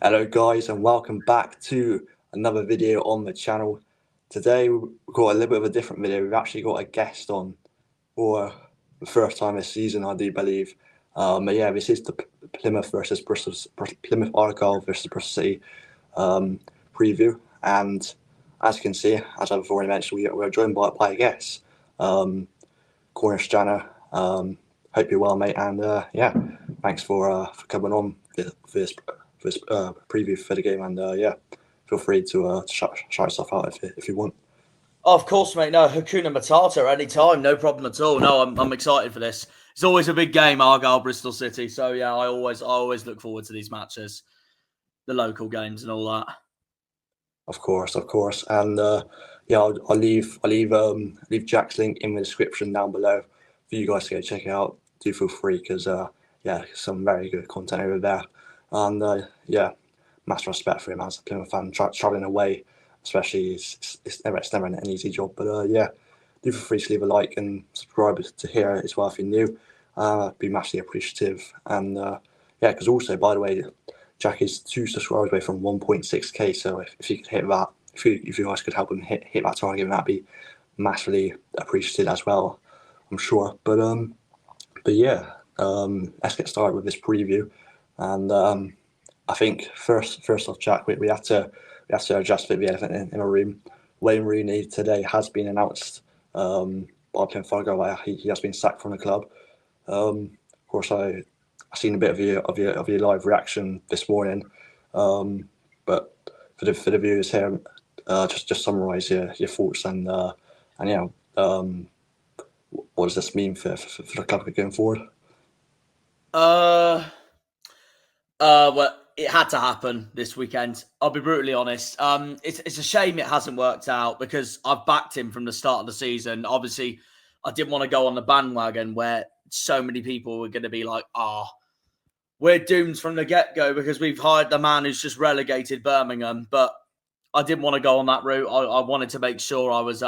Hello guys and welcome back to another video on the channel. Today we've got a little bit of a different video. We've actually got a guest on for the first time this season, I do believe. But yeah, this is the Plymouth versus Plymouth Argyle versus Bristol City preview. And as you can see, as I've already mentioned, we're joined by a guest, Cornish Janner. Hope you're well, mate. And yeah, thanks for coming on for this preview for the game, and feel free to shout yourself out if you want. Oh, of course, mate. No, Hakuna Matata anytime, no problem at all. No, I'm excited for this. It's always a big game, Argyle, Bristol City. So yeah, I always look forward to these matches, the local games and all that. Of course, and yeah, I'll leave Jack's link in the description down below for you guys to go check it out. Do feel free because yeah, some very good content over there. And yeah, massive respect for him as a Plymouth fan travelling away, especially it's never an easy job. But yeah, do feel free to leave a like and subscribe to hear it as well if you're new. Be massively appreciative. And yeah, because also, by the way, Jack is 2 subscribers away from 1.6k. So if you could hit that, if you guys could help him hit that target, that'd be massively appreciated as well, I'm sure. But yeah, let's get started with this preview. And I think first off, Jack, we have to adjust the elephant in the room. Wayne Rooney today has been announced by Plymouth Argyle. He has been sacked from the club. Of course, I've seen a bit of your live reaction this morning. But for the viewers here, just summarise your thoughts and yeah, what does this mean for the club going forward? Well, it had to happen this weekend. I'll be brutally honest. It's a shame it hasn't worked out because I've backed him from the start of the season. Obviously, I didn't want to go on the bandwagon where so many people were going to be like, we're doomed from the get-go because we've hired the man who's just relegated Birmingham. But I didn't want to go on that route. I wanted to make sure I was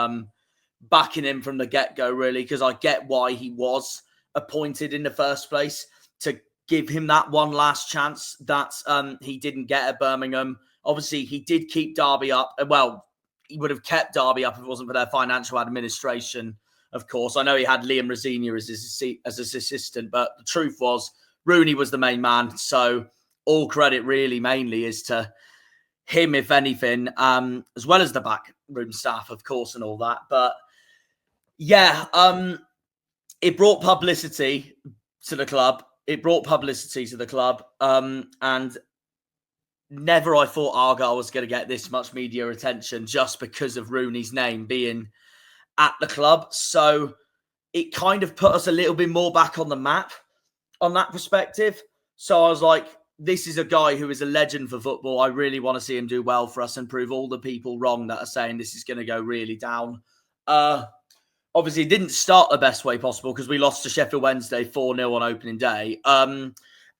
backing him from the get-go, really, because I get why he was appointed in the first place, to give him that one last chance that he didn't get at Birmingham. Obviously, he did keep Derby up. Well, he would have kept Derby up if it wasn't for their financial administration, of course. I know he had Liam Rosenior as his assistant, but the truth was Rooney was the main man. So all credit really mainly is to him, if anything, as well as the backroom staff, of course, and all that. But yeah, it brought publicity to the club. And never I thought Argyle was going to get this much media attention just because of Rooney's name being at the club. So it kind of put us a little bit more back on the map on that perspective. So I was like, this is a guy who is a legend for football. I really want to see him do well for us and prove all the people wrong that are saying this is going to go really down. Obviously, it didn't start the best way possible because we lost to Sheffield Wednesday 4-0 on opening day. I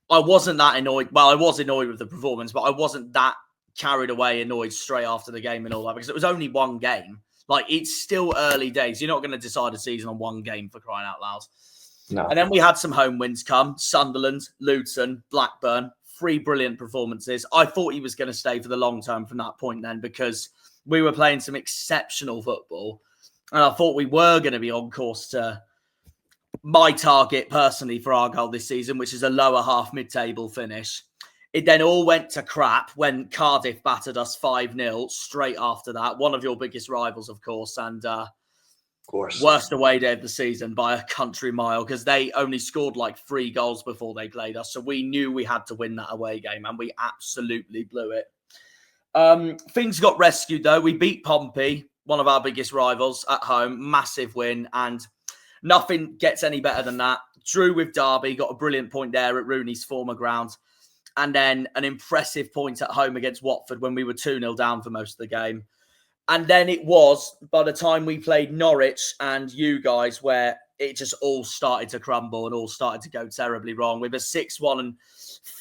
wasn't that annoyed. Well, I was annoyed with the performance, but I wasn't that carried away, annoyed straight after the game and all that because it was only one game. Like, it's still early days. You're not going to decide a season on one game, for crying out loud. No. And then we had some home wins come. Sunderland, Luton, Blackburn. 3 brilliant performances. I thought he was going to stay for the long term from that point then because we were playing some exceptional football. And I thought we were going to be on course to my target personally for Argyle this season, which is a lower half mid-table finish. It then all went to crap when Cardiff battered us 5-0 straight after that. One of your biggest rivals, of course, and worst away day of the season by a country mile because they only scored like 3 goals before they played us. So we knew we had to win that away game and we absolutely blew it. Things got rescued though. We beat Pompey, one of our biggest rivals, at home. Massive win, and nothing gets any better than that. Drew with Derby, got a brilliant point there at Rooney's former ground. And then an impressive point at home against Watford when we were 2-0 down for most of the game. And then it was, by the time we played Norwich and you guys, where it just all started to crumble and all started to go terribly wrong with a 6-1 and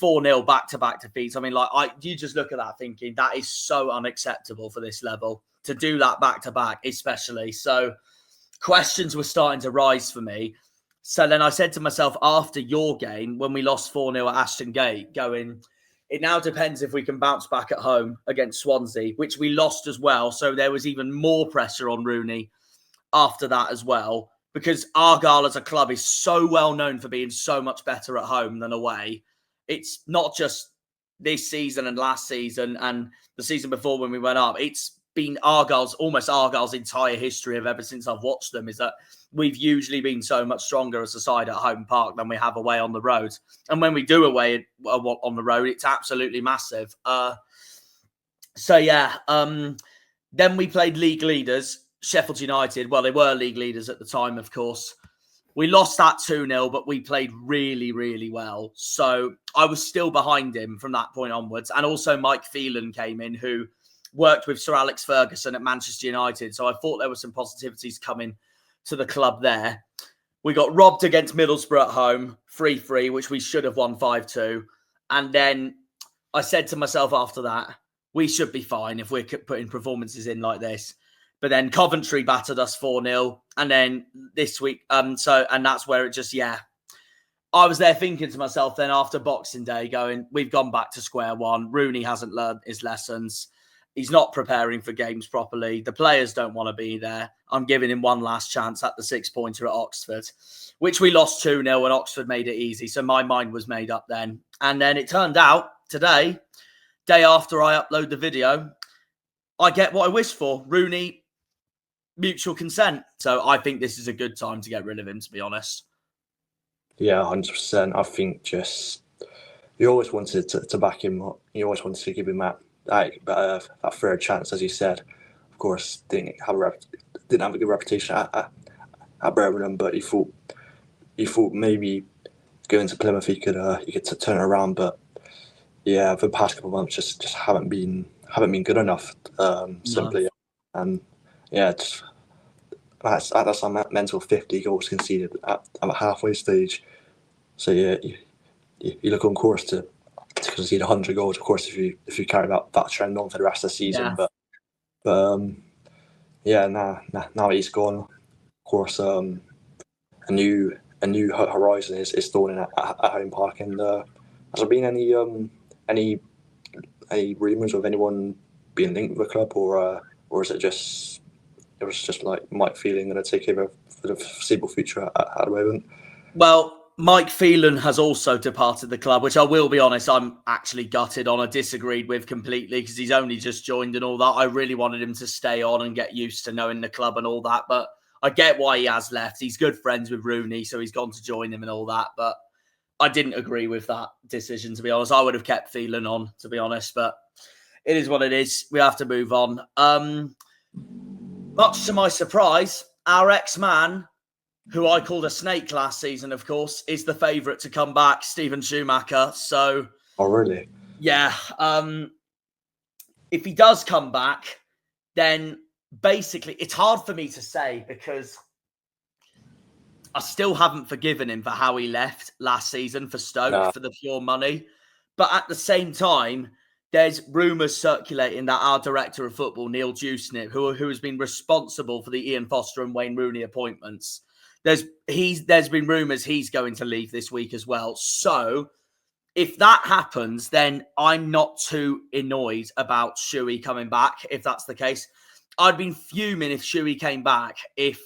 4-0 back-to-back defeats. I mean, you just look at that thinking that is so unacceptable for this level. To do that back-to-back, especially. So questions were starting to rise for me. So then I said to myself after your game, when we lost 4-0 at Ashton Gate, going, It now depends if we can bounce back at home against Swansea, which we lost as well. So there was even more pressure on Rooney after that as well, because Argyle as a club is so well known for being so much better at home than away. It's not just this season and last season and the season before when we went up. It's been almost Argyle's entire history of ever since I've watched them, is that we've usually been so much stronger as a side at home park than we have away on the road. And when we do away on the road, it's absolutely massive. Then we played league leaders, Sheffield United. Well, they were league leaders at the time, of course. We lost that 2-0, but we played really, really well. So I was still behind him from that point onwards. And also Mike Phelan came in, who worked with Sir Alex Ferguson at Manchester United. So I thought there were some positivities coming to the club there. We got robbed against Middlesbrough at home, 3-3, which we should have won 5-2. And then I said to myself after that, we should be fine if we're putting performances in like this. But then Coventry battered us 4-0. And then this week, and that's where it just, I was there thinking to myself then after Boxing Day going, we've gone back to square one. Rooney hasn't learned his lessons. He's not preparing for games properly. The players don't want to be there. I'm giving him one last chance at the 6-pointer at Oxford, which we lost 2-0 and Oxford made it easy. So my mind was made up then. And then it turned out today, day after I upload the video, I get what I wished for. Rooney, mutual consent. So I think this is a good time to get rid of him, to be honest. Yeah, 100%. I think you always wanted to back him up. You always wanted to give him that third chance, as you said. Of course, didn't have a good reputation at Birmingham, but he thought maybe going to Plymouth he could turn it around. But yeah, the past couple of months just haven't been good enough. Simply, no. And yeah, that's a mental 50 goals conceded at the halfway stage. So yeah, you look on course to concede 100 goals. Of course, if you carry that trend on for the rest of the season, now he's gone. Of course, a new horizon is dawning at home park. And has there been any rumours of anyone being linked with the club, or is it just like Mike Phelan going to take over for the foreseeable future at the moment? Well, Mike Phelan has also departed the club, which I will be honest, I'm actually gutted on. I disagreed with completely because he's only just joined and all that. I really wanted him to stay on and get used to knowing the club and all that. But I get why he has left. He's good friends with Rooney, so he's gone to join him and all that. But I didn't agree with that decision, to be honest. I would have kept Phelan on, to be honest. But it is what it is. We have to move on. Much to my surprise, our ex-man, who I called a snake last season, of course, is the favourite to come back, Steven Schumacher. So, oh really? Yeah. If he does come back, then basically it's hard for me to say because I still haven't forgiven him for how he left last season for Stoke for the pure money. But at the same time, there's rumours circulating that our director of football, Neil Dewsnip, who has been responsible for the Ian Foster and Wayne Rooney appointments, there's been rumours he's going to leave this week as well. So if that happens, then I'm not too annoyed about Shuey coming back, if that's the case. I'd been fuming if Shuey came back, if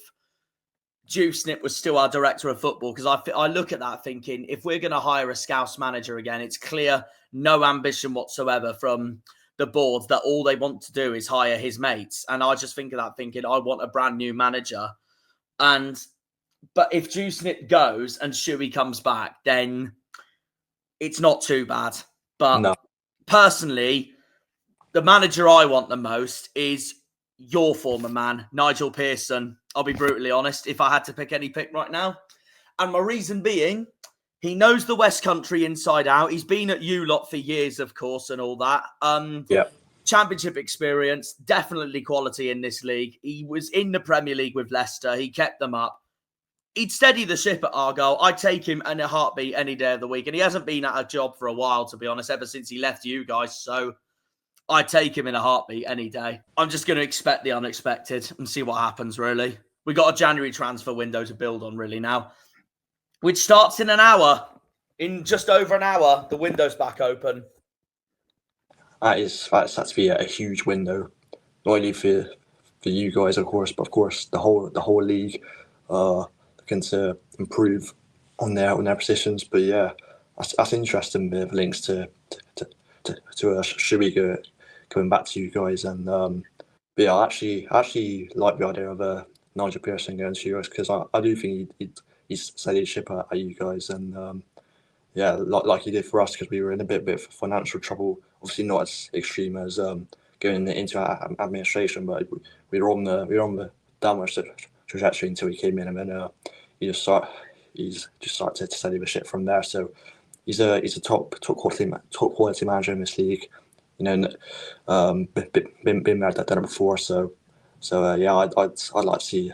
Dewsnip was still our director of football, because I look at that thinking, if we're going to hire a Scouse manager again, it's clear no ambition whatsoever from the board that all they want to do is hire his mates. And I just think of that thinking, I want a brand new manager. But if Dewsnip goes and Shuey comes back, then it's not too bad. But personally, the manager I want the most is your former man, Nigel Pearson. I'll be brutally honest, if I had to pick any pick right now. And my reason being, he knows the West Country inside out. He's been at U-Lot for years, of course, and all that. Championship experience, definitely quality in this league. He was in the Premier League with Leicester. He kept them up. He'd steady the ship at Argyle. I'd take him in a heartbeat any day of the week. And he hasn't been at a job for a while, to be honest, ever since he left you guys. So I'd take him in a heartbeat any day. I'm just going to expect the unexpected and see what happens, really. We got a January transfer window to build on, really, now, which starts in an hour. In just over an hour, the window's back open. that's had to be a huge window, not only for you guys, of course, but of course the whole league, looking to improve on their positions. But yeah, that's interesting. The links to Shuiga coming back to you guys, and but yeah, I actually like the idea of Nigel Pearson going to you guys, because I do think he's steady ship at you guys, and yeah, like he did for us, because we were in a bit of financial trouble. Obviously, not as extreme as going into administration, but we were on the downward trajectory until he came in, and then he's just started to steady the ship from there. So he's a top quality manager in this league. You know, been there, done it before. So yeah, I'd like to see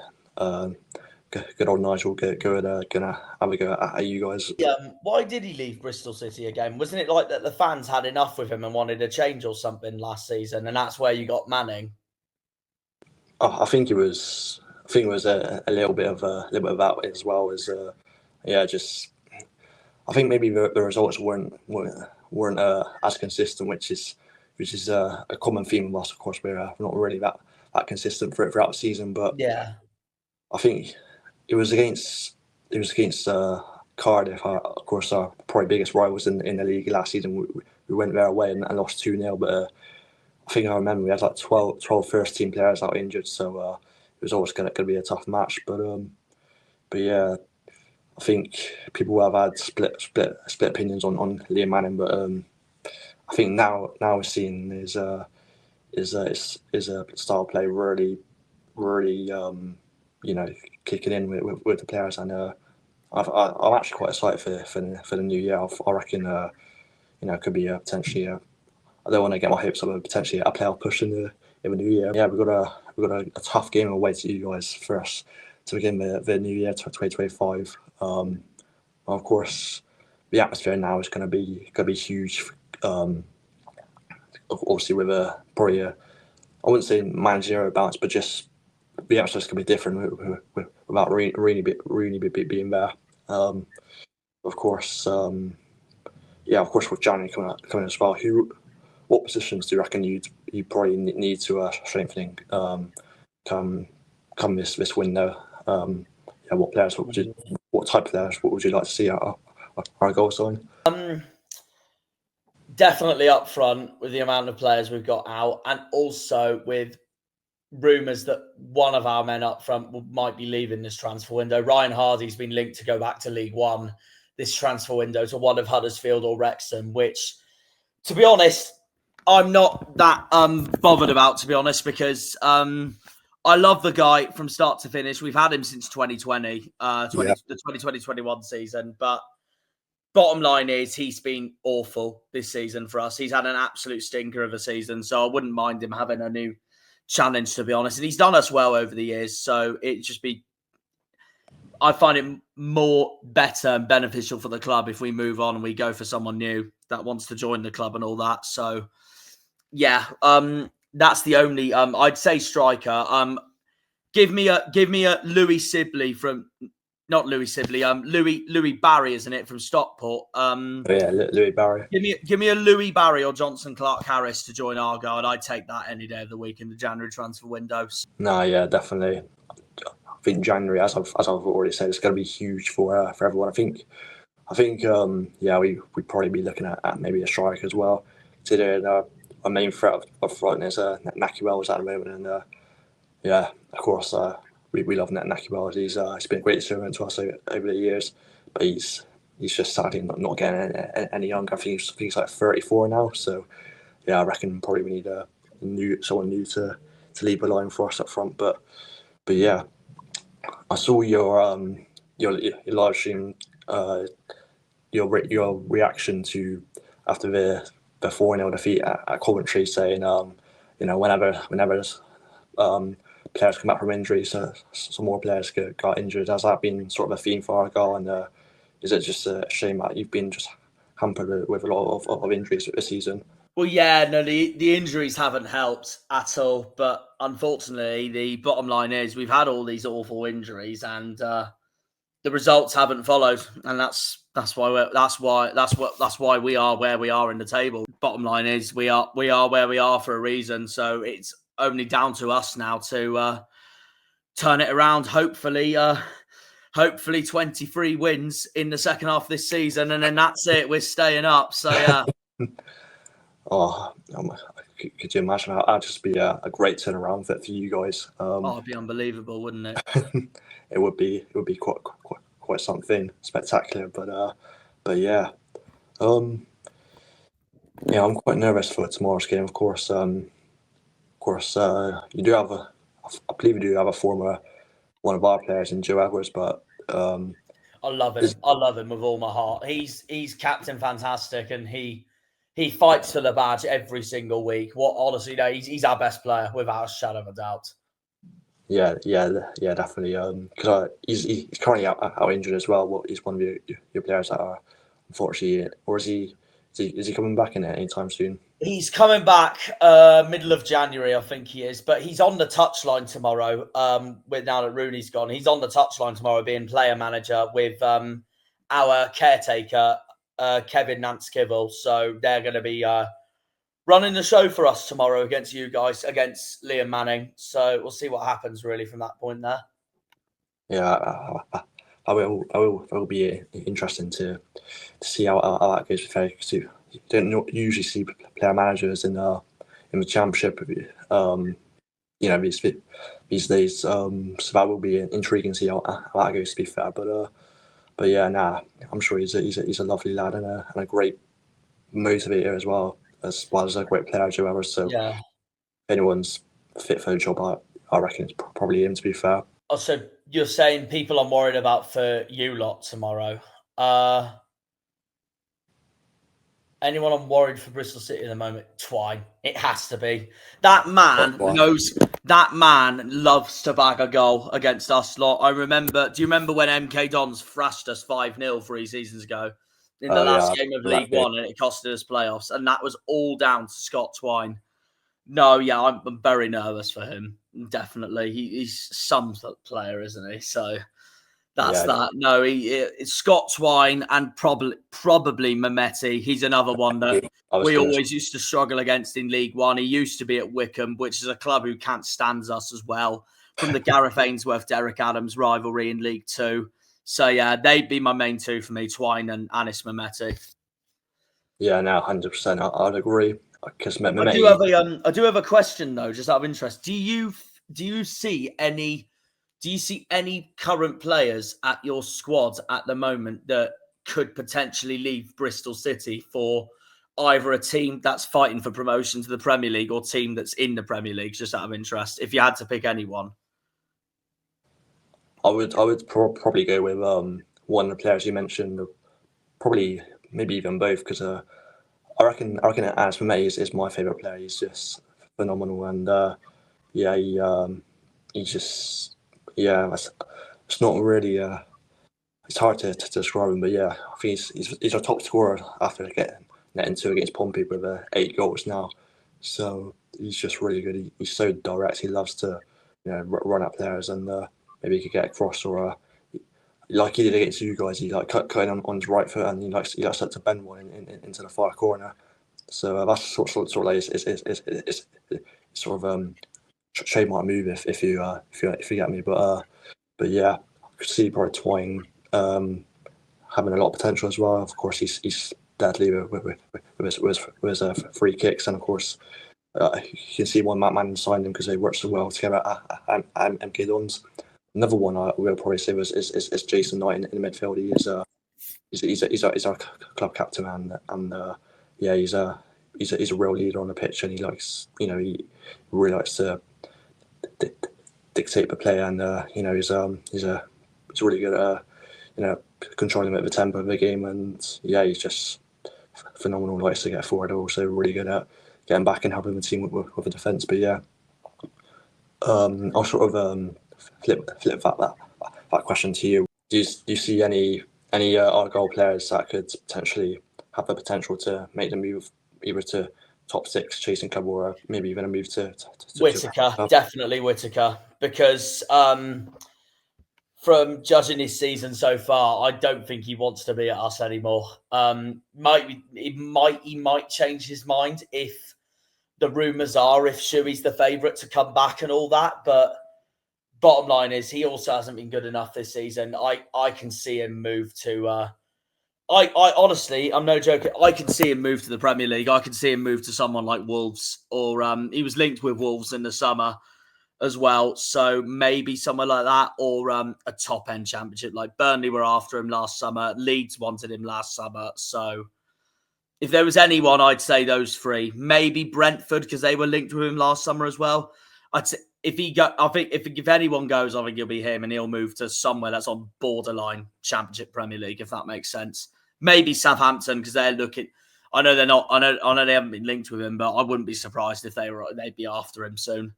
good old Nigel gonna have a go at you guys. Yeah, why did he leave Bristol City again? Wasn't it like that the fans had enough with him and wanted a change or something last season, and that's where you got Manning? I think it was a little bit of that as well as yeah, just I think maybe the results weren't as consistent, which is a common theme of us. Of course, we're not really that consistent throughout the season, but Yeah, I think it was against Cardiff, of course, our probably biggest rivals in the league last season. We went their way and lost 2-0, but I think I remember we had like 12 first team players out injured, so it was always going to be a tough match. But yeah, I think people have had split opinions on Liam Manning, but I think now we're seeing is a style of play really kicking in with the players, and I'm actually quite excited for the new year. I reckon it could be potentially I don't want to get my hopes up, but potentially a playoff push in the new year. Yeah, we've got a tough game away to you guys first to begin the new year, 2025. Of course, the atmosphere now is going to be huge. Obviously, with probably I wouldn't say managerial balance, but just the atmosphere is going to be different without Rooney being there. Of course, yeah, of course, with Janner coming as well. What positions do you reckon you probably need to strengthening come this window? Yeah, what players? What type of players? What would you like to see at our goal sign? definitely up front with the amount of players we've got out, and also with rumours that one of our men up front might be leaving this transfer window. Ryan Hardy's been linked to go back to League One this transfer window to one of Huddersfield or Wrexham, which, to be honest, I'm not that bothered about, to be honest, because I love the guy from start to finish. We've had him since 2020, the 2020-21 season. But bottom line is he's been awful this season for us. He's had an absolute stinker of a season, so I wouldn't mind him having a new challenge, to be honest. And he's done us well over the years, so I find it more better and beneficial for the club if we move on and we go for someone new that wants to join the club and all that. So yeah, that's the only I'd say striker. Give me a Louis Sibley from not Louis Sibley, Louis Barry, isn't it, from Stockport? Yeah, Louis Barry. Give me a Louis Barry or Johnson Clark Harris to join Argyle, and I'd take that any day of the week in the January transfer windows. No, yeah, definitely. I think January, as I've already said, it's going to be huge for everyone. I think yeah, we'd probably be looking at maybe a strike as well. Considering our main threat of front is Naki Wells at the moment, and yeah, of course, we love Naki Wells. He's been a great servant to us over the years, but he's just sadly not getting any younger. I think he's like 34 now. So yeah, I reckon probably we need someone new to lead the line for us up front. But yeah, I saw your live stream, your reaction to after the 4-0 defeat at Coventry, saying whenever players come back from injury, so some more players got injured. Has that been sort of a theme for Argyle, and is it just a shame that you've been just hampered with a lot of injuries this season? Well, yeah, no, the injuries haven't helped at all. But unfortunately, the bottom line is we've had all these awful injuries, and the results haven't followed, and that's why we are where we are in the table. bottom line is we are where we are for a reason. So it's only down to us now to turn it around. Hopefully 23 wins in the second half of this season, and then that's it. We're staying up. So yeah. Could you imagine how that'd just be a great turnaround for you guys? It'd be unbelievable, wouldn't it? It would be quite something spectacular. But yeah. Yeah, I'm quite nervous for tomorrow's game. Of course, you do have I believe you do have a former one of our players in Joe Edwards, but I love him. I love him with all my heart. He's Captain Fantastic, and he fights for the badge every single week. Honestly, no, he's our best player without a shadow of a doubt. Yeah, definitely. Because he's currently out injured as well. He's one of your players that are unfortunately, or is he coming back in it anytime soon? He's coming back middle of January, I think he is. But he's on the touchline tomorrow. With now that Rooney's gone, he's on the touchline tomorrow, being player manager with our caretaker, Kevin Nance-Kibble. So they're going to be running the show for us tomorrow against you guys, against Liam Manning. So we'll see what happens really from that point there. Yeah, I will be interesting to see how that goes. Because you don't usually see player managers in the championship. These days. So that will be intriguing to see how that goes. To be fair, but yeah, I'm sure he's a lovely lad and a great motivator as well as a great player, Joe Evers. So yeah, if anyone's fit for the job, I reckon it's probably him. To be fair. Also, you're saying people I'm worried about for you lot tomorrow. Anyone I'm worried for Bristol City at the moment? Twine. It has to be. That man knows. That man loves to bag a goal against us lot. Do you remember when MK Dons thrashed us 5-0 3 seasons ago in the last game of League One, and it costed us playoffs? And that was all down to Scott Twine. No, yeah, I'm very nervous for him. Definitely. He's some player, isn't he? So that's that. No, it's Scott Twine and probably Mehmeti. He's another one that we always used to struggle against in League One. He used to be at Wickham, which is a club who can't stand us as well, from the Gareth Ainsworth, Derek Adams rivalry in League Two. So yeah, they'd be my main two for me, Twine and Anis Mehmeti. Yeah, no, 100%. I'd agree. Because I do have a question though, just out of interest. Do you see any current players at your squad at the moment that could potentially leave Bristol City for either a team that's fighting for promotion to the Premier League or team that's in the Premier League, just out of interest, if you had to pick anyone? I would probably go with one of the players you mentioned, probably maybe even both, because I reckon Anis Mehmeti is my favourite player. He's just phenomenal, and he's just it's not really it's hard to describe him, but yeah, I think he's our top scorer after getting netting 2 against Pompey with 8 goals now. So he's just really good. He's so direct. He loves to run at players, and maybe he could get across, or like he did against you guys, he like cutting on his right foot, and he likes to bend one into the far corner. So that's sort of like it's sort of trademark move if you get me. But yeah, I could see probably Twine having a lot of potential as well. Of course, he's deadly with his free kicks, and of course you can see why Matt Manning signed him, because they work so well together at MK Dons. Another one I will probably say is Jason Knight in the midfield. He's our club captain, and he's a real leader on the pitch, and he likes he really likes to dictate the play, and he's really good at controlling a bit of the tempo of the game, and he's just phenomenal. Likes to get forward, also really good at getting back and helping the team with the defence. But yeah, I'll sort of flip that question to you. Do you see any Argyle players that could potentially have the potential to make the move either to top 6 chasing club, or maybe even a move to Whittaker? Definitely Whittaker, because from judging his season so far, I don't think he wants to be at us anymore. He might change his mind if the rumours are if Shuey's the favourite to come back and all that. But bottom line is he also hasn't been good enough this season. I can see him move to. I honestly, I'm no joke. I can see him move to the Premier League. I can see him move to someone like Wolves, or he was linked with Wolves in the summer as well. So maybe somewhere like that, or a top end championship. Like Burnley were after him last summer. Leeds wanted him last summer. So if there was anyone, I'd say those three. Maybe Brentford, because they were linked with him last summer as well. I'd say I think if anyone goes, I think it'll be him, and he'll move to somewhere that's on borderline Championship Premier League, if that makes sense. Maybe Southampton, because they're looking. I know they're not. I know they haven't been linked with him, but I wouldn't be surprised if they'd be after him soon.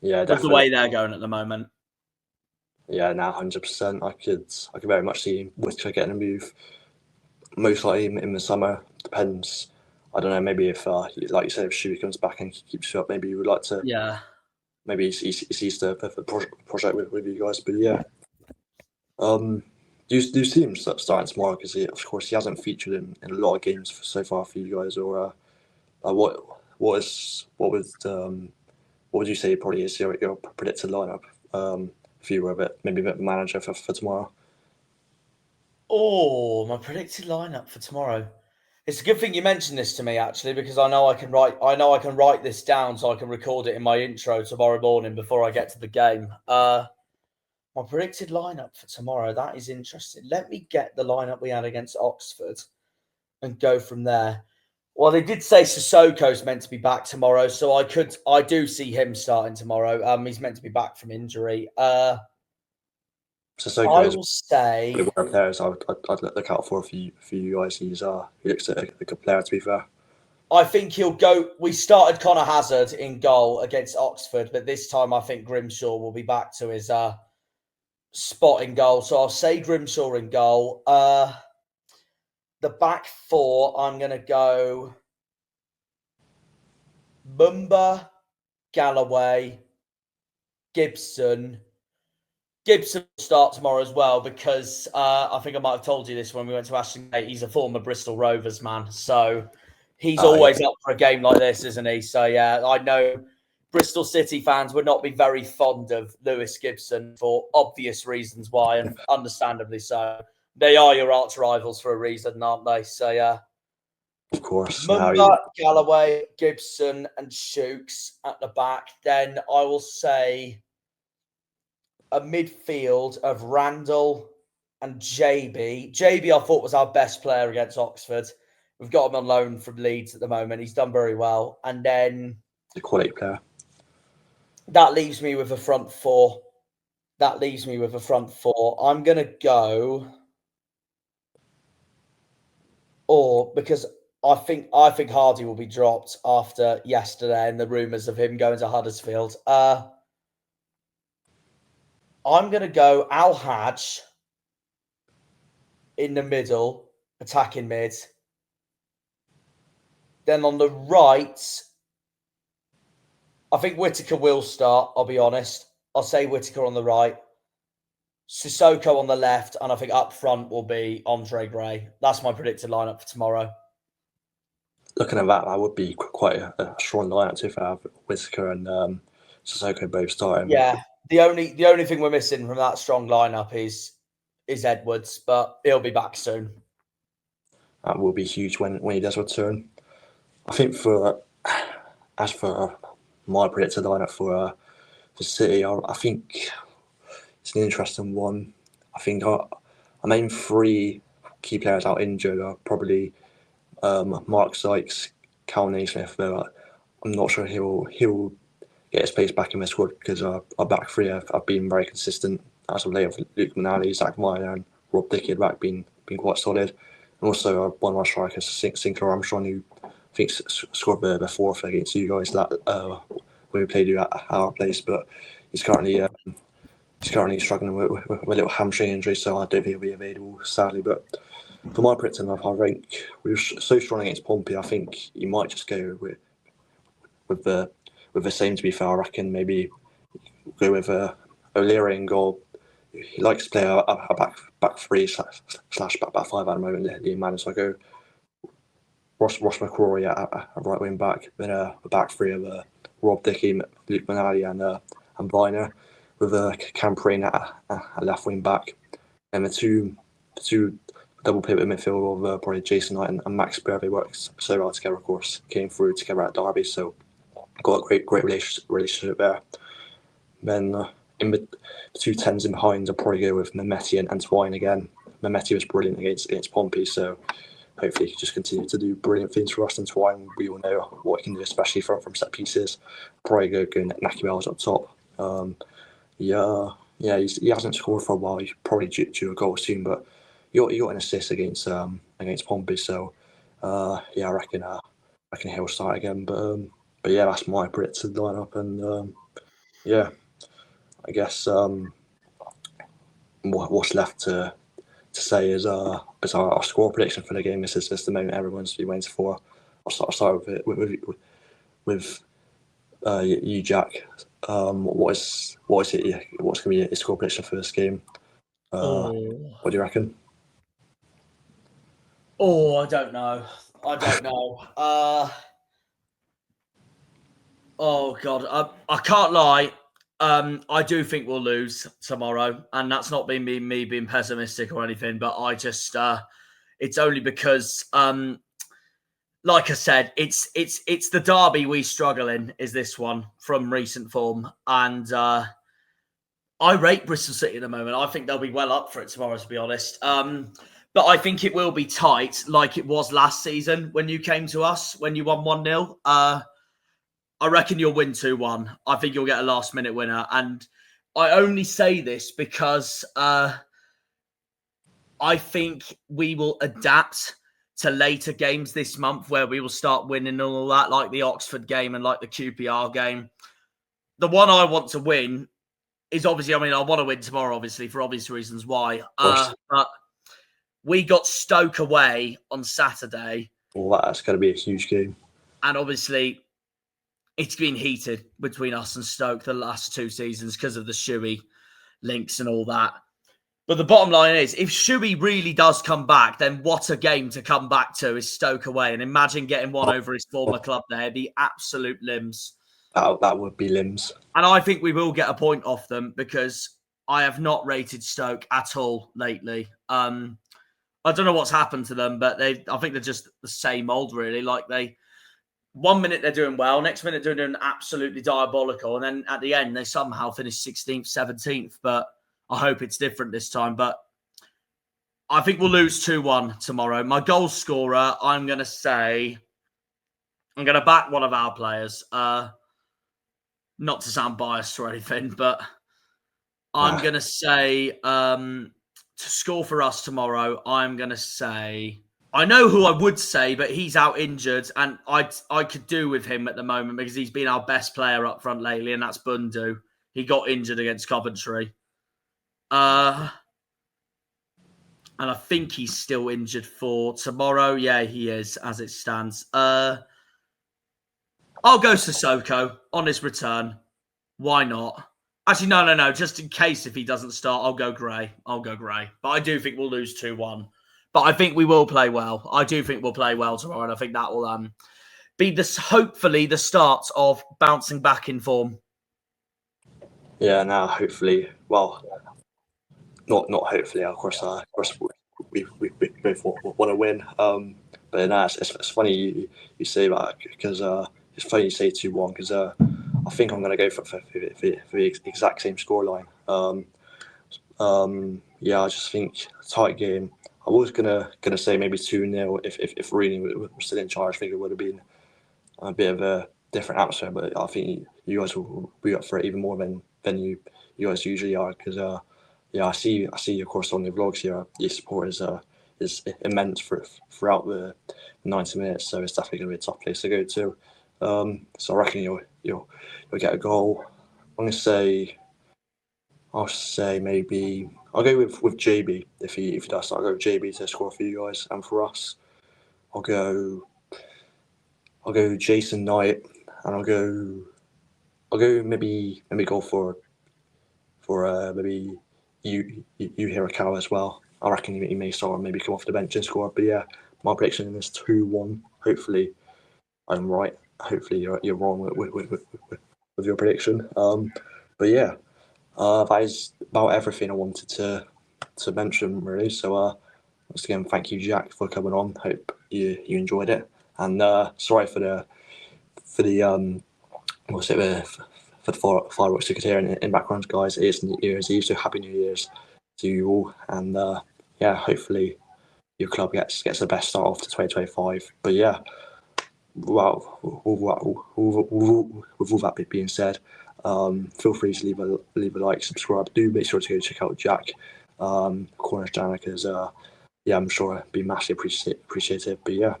Yeah, With definitely. the way they're going at the moment. Yeah, now 100%. I could very much see Whittaker getting a move. Most likely in the summer. Depends. I don't know. Maybe if, like you said, if Shuey comes back and keeps you up, maybe you would like to. Yeah. Maybe he's the project with you guys. But yeah. Do you see him starting tomorrow? Because of course he hasn't featured in a lot of games so far for you guys. Or what would you say probably is your predicted lineup? If you were maybe a bit of a manager for tomorrow. Oh, my predicted lineup for tomorrow. It's a good thing you mentioned this to me, actually, because I know I can write this down so I can record it in my intro tomorrow morning before I get to the game. My predicted lineup for tomorrow. That is interesting. Let me get the lineup we had against Oxford and go from there. Well, they did say Sissoko's meant to be back tomorrow, so I do see him starting tomorrow. He's meant to be back from injury. Sissoko I is will say one of the players I'd look out for you guys. He looks like a good player, to be fair. I think he'll go. We started Connor Hazard in goal against Oxford, but this time I think Grimshaw will be back to his spot in goal. So I'll say Grimshaw in goal. The back four, I'm going to go Mumba, Galloway, Gibson. Gibson will start tomorrow as well because I think I might have told you this when we went to Ashton Gate. He's a former Bristol Rovers man. So he's always up for a game like this, isn't he? So, yeah, I know Bristol City fans would not be very fond of Lewis Gibson for obvious reasons why, and understandably so. They are your arch rivals for a reason, aren't they? So, yeah. Of course. Mumba, Galloway, Gibson, and Shooks at the back. Then I will say a midfield of Randall and JB. JB, I thought, was our best player against Oxford. We've got him on loan from Leeds at the moment. He's done very well. And then a quality player. That leaves me with a front four. I'm going to go... because I think Hardy will be dropped after yesterday and the rumours of him going to Huddersfield. I'm going to go Al Hajj in the middle, attacking mid. Then on the right, I think Whittaker will start, I'll be honest. I'll say Whittaker on the right. Sissoko on the left, and I think up front will be Andre Gray. That's my predicted lineup for tomorrow. Looking at that would be quite a strong lineup to have Whittaker and Sissoko both starting. Yeah, the only thing we're missing from that strong lineup is Edwards, but he'll be back soon. That will be huge when he does return. I think as for my predicted lineup for City, I think it's an interesting one. I think our main three key players out injured are probably Mark Sykes, Cal Naismith, though I'm not sure he'll get his place back in the squad because our back three have been very consistent as of late. Of Luke Manali, Zach Meyer, and Rob Dickey at back been quite solid. And also one of our strikers, Sinclair Armstrong, who I think scored the fourth against you guys when we played you at our place, but he's currently struggling with a little hamstring injury, so I don't think he'll be available, sadly. But for my predicted lineup, I rank we were so strong against Pompey. I think he might just go with the same. To be fair, I reckon maybe go with O'Leary in goal, he likes to play a back three slash back five at the moment. The man, so I go Ross McCrory at right wing back, then a back three of Rob Dickey, Luke Manali, and Viner, with Cam Preen at left wing back, and the two double pivot midfield of probably Jason Knight and Max Burr. They worked so well together. Of course, came through together at Derby, so got a great relationship there. Then in the two tens in behind, I'll probably go with Mehmeti and Twine again. Mehmeti was brilliant against Pompey, so hopefully he can just continue to do brilliant things for us. And Twine, we all know what he can do, especially from set pieces. Probably go Naki Wells up top. He hasn't scored for a while. He's probably due a goal soon, but he got an assist against Pompey. So I reckon he'll start again. But yeah, that's my predicted lineup, and I guess what's left to say is our score prediction for the game. This is the moment everyone's been waiting for. I'll start with you, Jack. What's going to be your score prediction for this game? What do you reckon? I don't know. Oh God, I can't lie. I do think we'll lose tomorrow, and that's not been me being pessimistic or anything. But I just, it's only because, like I said, it's the derby we struggle in. Is this one from recent form, and I rate Bristol City at the moment. I think they'll be well up for it tomorrow, to be honest. But I think it will be tight, like it was last season when you came to us when you won 1-0. I reckon you'll win 2-1. I think you'll get a last-minute winner. And I only say this because I think we will adapt to later games this month where we will start winning and all that, like the Oxford game and like the QPR game. The one I want to win is obviously, I want to win tomorrow, obviously, for obvious reasons why. But we got Stoke away on Saturday. Well, that's going to be a huge game. And obviously, it's been heated between us and Stoke the last 2 seasons because of the Shuey links and all that. But the bottom line is, if Shuey really does come back, then what a game to come back to is Stoke away. And imagine getting one over his former club there. The absolute limbs. That would be limbs. And I think we will get a point off them because I have not rated Stoke at all lately. I don't know what's happened to them, but I think they're just the same old, really. Like 1 minute they're doing well, next minute they're doing absolutely diabolical, and then at the end they somehow finish 16th, 17th. But I hope it's different this time. But I think we'll lose 2-1 tomorrow. My goal scorer, I'm going to back one of our players. Not to sound biased or anything, but I'm going to say to score for us tomorrow, I'm going to say... I know who I would say, but he's out injured, and I could do with him at the moment because he's been our best player up front lately, and that's Bundu. He got injured against Coventry. And I think he's still injured for tomorrow. Yeah, he is, as it stands. I'll go Sissoko on his return. Why not? Actually, no. Just in case if he doesn't start, I'll go Gray. But I do think we'll lose 2-1. But I think we will play well. I do think we'll play well tomorrow, and I think that will be hopefully the start of bouncing back in form. Yeah, now hopefully. Well, not hopefully. Of course, we both want to win. But no, it's funny you say that because it's funny you say 2-1 because I think I'm going to go for the exact same scoreline. I just think tight game. I was gonna say maybe 2-0 if Rooney was still in charge. I think it would have been a bit of a different atmosphere. But I think you guys will be up for it even more than you guys usually are. Because I see of course on your vlogs here, your support is immense throughout the 90 minutes. So it's definitely gonna be a tough place to go to. So I reckon you'll get a goal. I'll say maybe I'll go with JB if he does. I'll go with JB to score for you guys and for us. I'll go Jason Knight and I'll go maybe go for maybe you hear a cow as well. I reckon he may start, maybe come off the bench and score. But yeah, my prediction is 2-1. Hopefully, I'm right. Hopefully, you're wrong with your prediction. But yeah, that is about everything I wanted to mention really. So once again, thank you, Jack, for coming on. Hope you enjoyed it. And sorry for the what's it for the fireworks you could hear in background, guys. It is New Year's Eve, so happy New Year's to you all. And yeah, hopefully your club gets the best start off to 2025. But yeah, well, with all that being said, feel free to leave a like, subscribe. Do make sure to go check out Jack, Cornish Janner, because yeah, I'm sure it'd be massively appreciated. But yeah,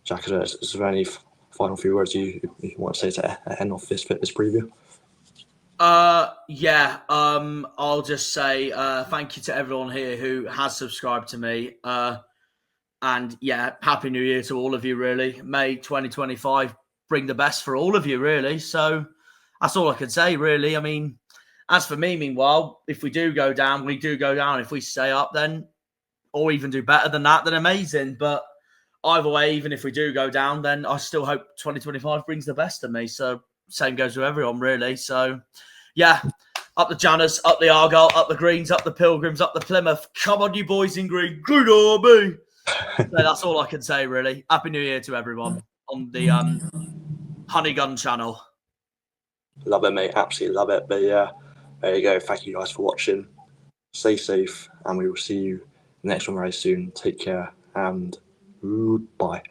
Jack, is there any final few words you want to say to end off this preview? Yeah. I'll just say thank you to everyone here who has subscribed to me. And yeah, happy New Year to all of you. Really, May 2025 bring the best for all of you. Really, so that's all I can say. Really, I mean, as for me, meanwhile, if we do go down, we do go down. If we stay up, then or even do better than that, then amazing. But either way, even if we do go down, then I still hope 2025 brings the best of me. So same goes with everyone, really. So yeah, up the Janners, up the Argyle, up the Greens, up the Pilgrims, up the Plymouth. Come on, you boys in green. Good army. So that's all I can say, really. Happy New Year to everyone on the Honey Gun channel. Love it, mate. Absolutely love it. But yeah, there you go. Thank you guys for watching. Stay safe, and we will see you next one very soon. Take care and goodbye.